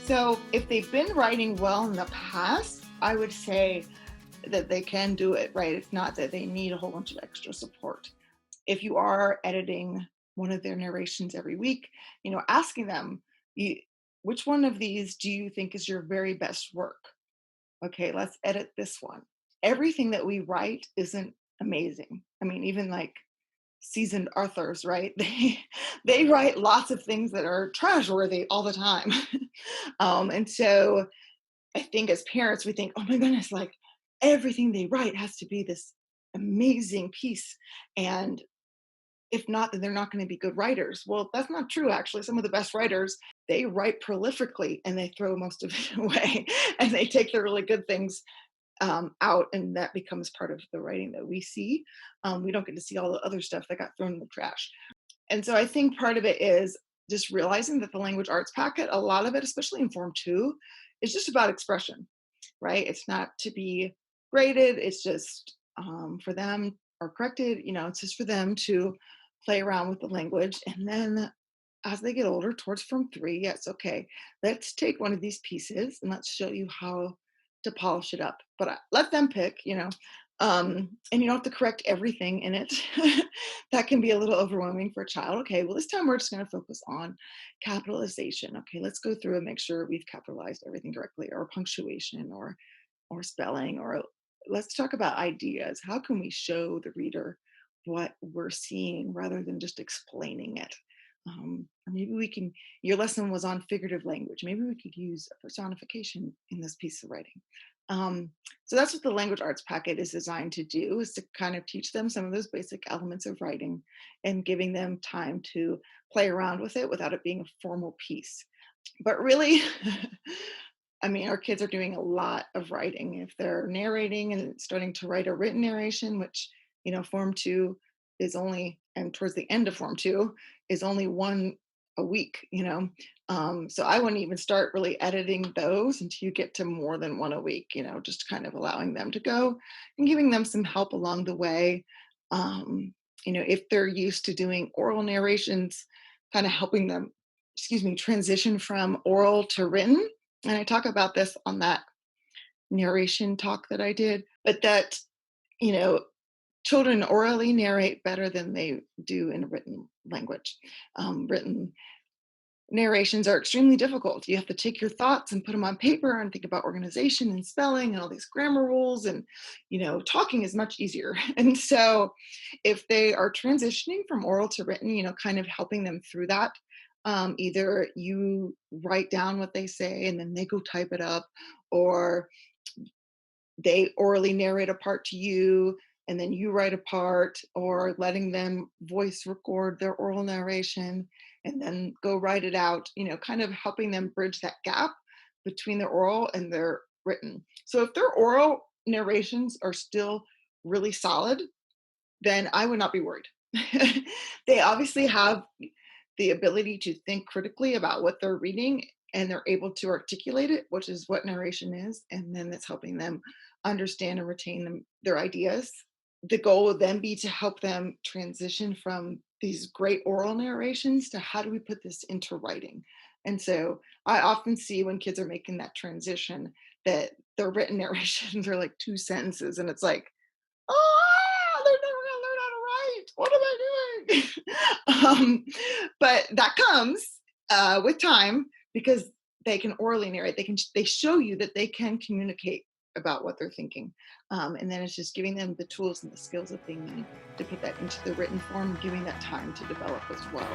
So if they've been writing well in the past, I would say that they can do it, right? It's not that they need a whole bunch of extra support. If you are editing one of their narrations every week, asking them, you, which one of these do you think is your very best work? Okay, let's edit this one. Everything that we write isn't amazing. I mean, even like seasoned authors, right? They write lots of things that are trash worthy all the time. And so I think as parents, we think, oh my goodness, like everything they write has to be this amazing piece. And if not, then they're not going to be good writers. Well, that's not true, actually. Some of the best writers, they write prolifically and they throw most of it away and they take the really good things out, and that becomes part of the writing that we see. We don't get to see all the other stuff that got thrown in the trash. And so I think part of it is just realizing that the language arts packet, a lot of it, especially in Form 2, is just about expression, right? It's not to be graded. It's just for them or corrected, it's just for them to play around with the language. And then as they get older, towards Form 3, yes, okay, let's take one of these pieces and let's show you how to polish it up. But let them pick, and you don't have to correct everything in it. That can be a little overwhelming for a child. Okay, well, this time we're just going to focus on capitalization. Okay, let's go through and make sure we've capitalized everything correctly, or punctuation, or spelling, or let's talk about ideas. How can we show the reader what we're seeing rather than just explaining it? Or maybe we can, your lesson was on figurative language. Maybe we could use a personification in this piece of writing. So that's what the language arts packet is designed to do, is to kind of teach them some of those basic elements of writing and giving them time to play around with it without it being a formal piece. But really, I mean, our kids are doing a lot of writing. If they're narrating and starting to write a written narration, which, Form 2 is only, and towards the end of Form 2 is only one a week. So I wouldn't even start really editing those until you get to more than one a week, just kind of allowing them to go and giving them some help along the way. If they're used to doing oral narrations, kind of helping them, transition from oral to written. And I talk about this on that narration talk that I did, but that, you know, children orally narrate better than they do in written language. Written narrations are extremely difficult. You have to take your thoughts and put them on paper and think about organization and spelling and all these grammar rules. And, talking is much easier. And so if they are transitioning from oral to written, kind of helping them through that, either you write down what they say and then they go type it up, or they orally narrate a part to you and then you write a part, or letting them voice record their oral narration and then go write it out, kind of helping them bridge that gap between their oral and their written. So if their oral narrations are still really solid, then I would not be worried. They obviously have the ability to think critically about what they're reading, and they're able to articulate it, which is what narration is. And then that's helping them understand and retain their ideas. The goal would then be to help them transition from these great oral narrations to how do we put this into writing. And so I often see when kids are making that transition that their written narrations are like two sentences, and it's like, oh, they're never gonna learn how to write. What am I doing? But that comes with time, because they can orally narrate. They show you that they can communicate about what they're thinking, and then it's just giving them the tools and the skills that they need to put that into the written form, and giving that time to develop as well.